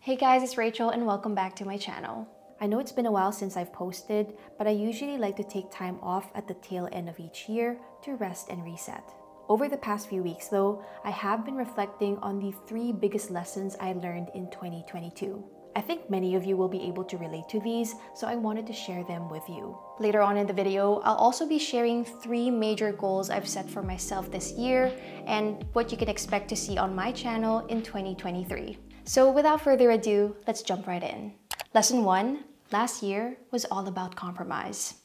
Hey guys, it's Rachel and welcome back to my channel. I know it's been a while since I've posted, but I usually like to take time off at the tail end of each year to rest and reset. Over the past few weeks though, I have been reflecting on the 3 biggest lessons I learned in 2022. I think many of you will be able to relate to these, so I wanted to share them with you. Later on in the video, I'll also be sharing 3 major goals I've set for myself this year and what you can expect to see on my channel in 2023. So without further ado, let's jump right in. Lesson 1, last year was all about compromise.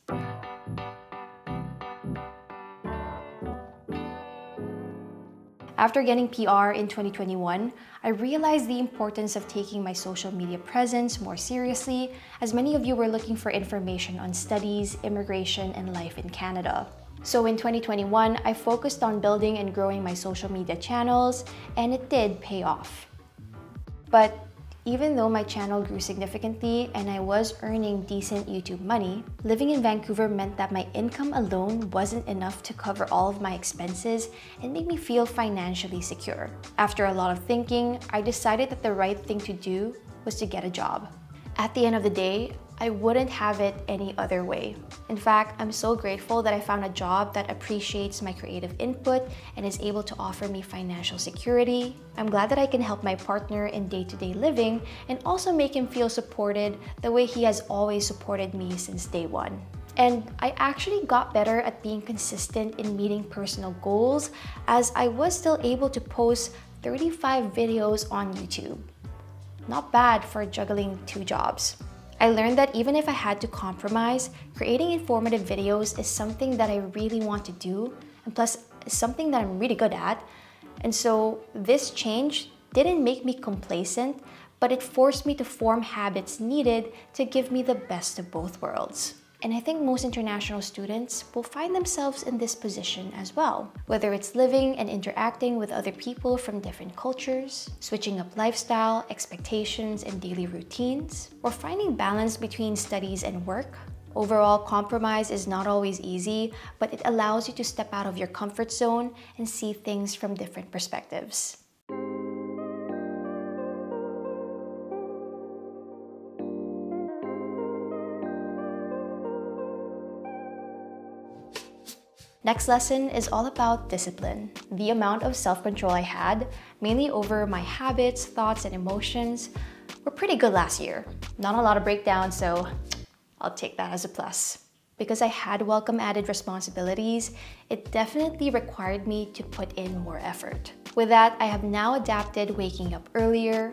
After getting PR in 2021, I realized the importance of taking my social media presence more seriously, as many of you were looking for information on studies, immigration, and life in Canada. So in 2021, I focused on building and growing my social media channels, and it did pay off. But even though my channel grew significantly and I was earning decent YouTube money, living in Vancouver meant that my income alone wasn't enough to cover all of my expenses and make me feel financially secure. After a lot of thinking, I decided that the right thing to do was to get a job. At the end of the day, I wouldn't have it any other way. In fact, I'm so grateful that I found a job that appreciates my creative input and is able to offer me financial security. I'm glad that I can help my partner in day-to-day living and also make him feel supported the way he has always supported me since day one. And I actually got better at being consistent in meeting personal goals, as I was still able to post 35 videos on YouTube. Not bad for juggling 2 jobs. I learned that even if I had to compromise, creating informative videos is something that I really want to do, and plus something that I'm really good at. And so this change didn't make me complacent, but it forced me to form habits needed to give me the best of both worlds. And I think most international students will find themselves in this position as well. Whether it's living and interacting with other people from different cultures, switching up lifestyle, expectations, and daily routines, or finding balance between studies and work. Overall, compromise is not always easy, but it allows you to step out of your comfort zone and see things from different perspectives. Next lesson is all about discipline. The amount of self-control I had, mainly over my habits, thoughts, and emotions, were pretty good last year. Not a lot of breakdowns, so I'll take that as a plus. Because I had welcome added responsibilities, it definitely required me to put in more effort. With that, I have now adapted waking up earlier,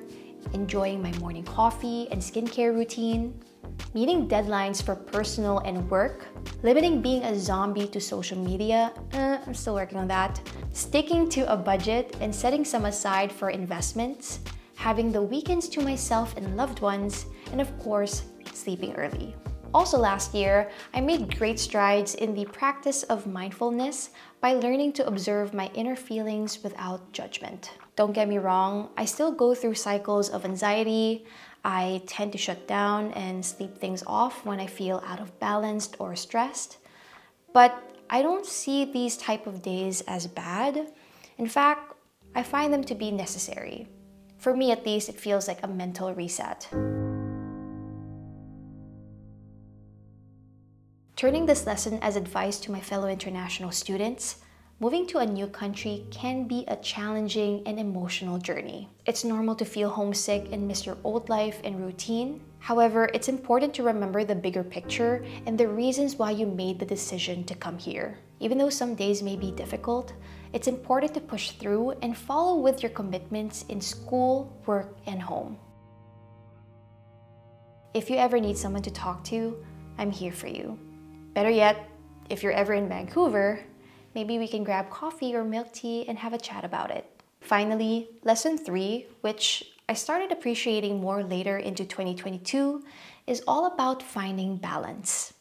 enjoying my morning coffee and skincare routine, meeting deadlines for personal and work, limiting being a zombie to social media, I'm still working on that, sticking to a budget and setting some aside for investments, having the weekends to myself and loved ones, and of course, sleeping early. Also last year, I made great strides in the practice of mindfulness by learning to observe my inner feelings without judgment. Don't get me wrong, I still go through cycles of anxiety. I tend to shut down and sleep things off when I feel out of balance or stressed. But I don't see these type of days as bad. In fact, I find them to be necessary. For me at least, it feels like a mental reset. Turning this lesson as advice to my fellow international students, moving to a new country can be a challenging and emotional journey. It's normal to feel homesick and miss your old life and routine. However, it's important to remember the bigger picture and the reasons why you made the decision to come here. Even though some days may be difficult, it's important to push through and follow with your commitments in school, work, and home. If you ever need someone to talk to, I'm here for you. Better yet, if you're ever in Vancouver, maybe we can grab coffee or milk tea and have a chat about it. Finally, lesson 3, which I started appreciating more later into 2022, is all about finding balance.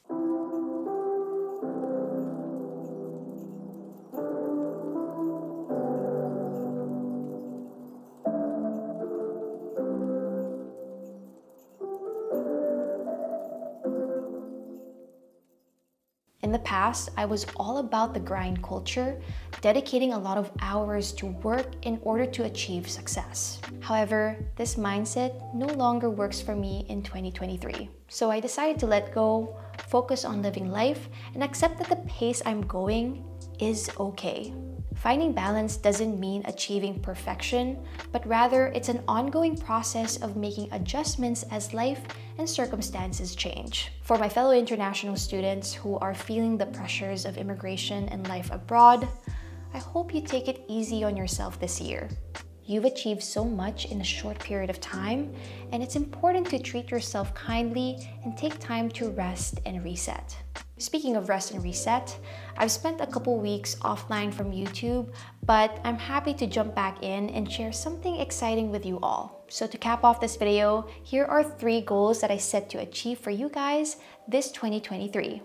In the past, I was all about the grind culture, dedicating a lot of hours to work in order to achieve success. However, this mindset no longer works for me in 2023. So I decided to let go, focus on living life, and accept that the pace I'm going is okay. Finding balance doesn't mean achieving perfection, but rather it's an ongoing process of making adjustments as life and circumstances change. For my fellow international students who are feeling the pressures of immigration and life abroad, I hope you take it easy on yourself this year. You've achieved so much in a short period of time, and it's important to treat yourself kindly and take time to rest and reset. Speaking of rest and reset, I've spent a couple weeks offline from YouTube, but I'm happy to jump back in and share something exciting with you all. So to cap off this video, here are 3 goals that I set to achieve for you guys this 2023.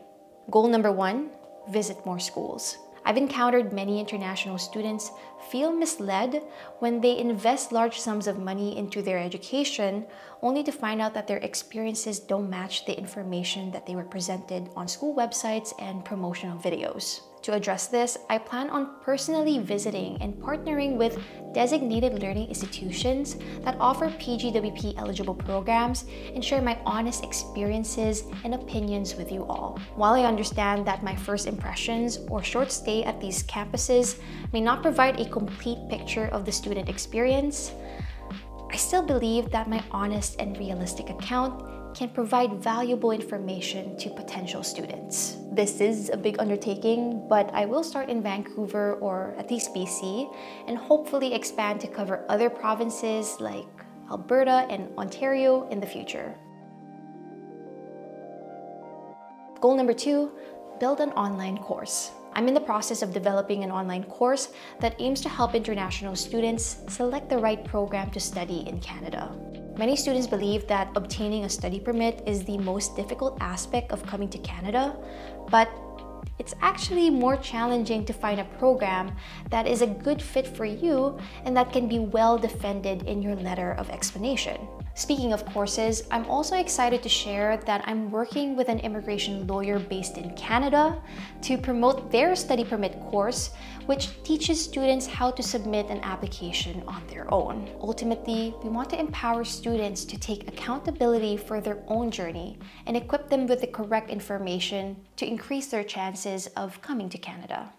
Goal number 1, visit more schools. I've encountered many international students feel misled when they invest large sums of money into their education, only to find out that their experiences don't match the information that they were presented on school websites and promotional videos. To address this, I plan on personally visiting and partnering with designated learning institutions that offer PGWP eligible programs and share my honest experiences and opinions with you all. While I understand that my first impressions or short stay at these campuses may not provide a complete picture of the student experience, I still believe that my honest and realistic account can provide valuable information to potential students. This is a big undertaking, but I will start in Vancouver or at least BC and hopefully expand to cover other provinces like Alberta and Ontario in the future. Goal number 2, build an online course. I'm in the process of developing an online course that aims to help international students select the right program to study in Canada. Many students believe that obtaining a study permit is the most difficult aspect of coming to Canada, but it's actually more challenging to find a program that is a good fit for you and that can be well defended in your letter of explanation. Speaking of courses, I'm also excited to share that I'm working with an immigration lawyer based in Canada to promote their study permit course, which teaches students how to submit an application on their own. Ultimately, we want to empower students to take accountability for their own journey and equip them with the correct information to increase their chances of coming to Canada.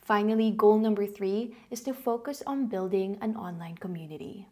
Finally, goal number 3 is to focus on building an online community.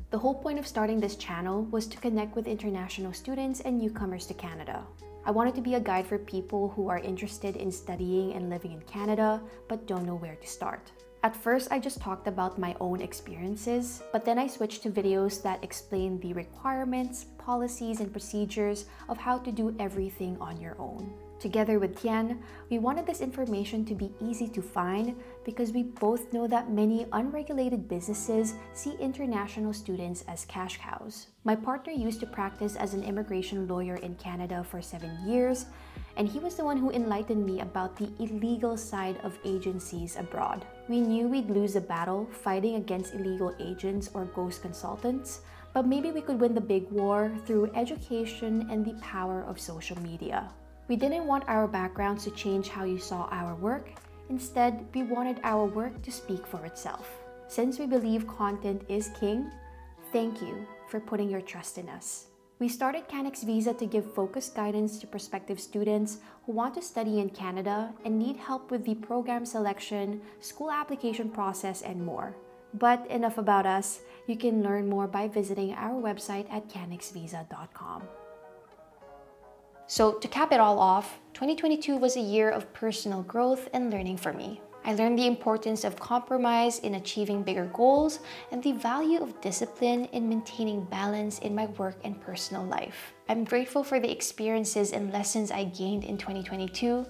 The whole point of starting this channel was to connect with international students and newcomers to Canada. I wanted to be a guide for people who are interested in studying and living in Canada but don't know where to start. At first, I just talked about my own experiences, but then I switched to videos that explain the requirements, policies, and procedures of how to do everything on your own. Together with Tian, we wanted this information to be easy to find because we both know that many unregulated businesses see international students as cash cows. My partner used to practice as an immigration lawyer in Canada for 7 years, and he was the one who enlightened me about the illegal side of agencies abroad. We knew we'd lose the battle fighting against illegal agents or ghost consultants, but maybe we could win the big war through education and the power of social media. We didn't want our backgrounds to change how you saw our work. Instead, we wanted our work to speak for itself. Since we believe content is king, thank you for putting your trust in us. We started Canex Visa to give focused guidance to prospective students who want to study in Canada and need help with the program selection, school application process, and more. But enough about us. You can learn more by visiting our website at canexvisa.com. So to cap it all off, 2022 was a year of personal growth and learning for me. I learned the importance of compromise in achieving bigger goals and the value of discipline in maintaining balance in my work and personal life. I'm grateful for the experiences and lessons I gained in 2022,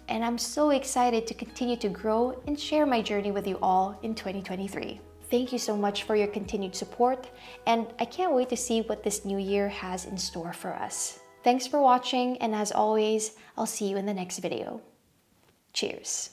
and I'm so excited to continue to grow and share my journey with you all in 2023. Thank you so much for your continued support, and I can't wait to see what this new year has in store for us. Thanks for watching, and as always, I'll see you in the next video. Cheers!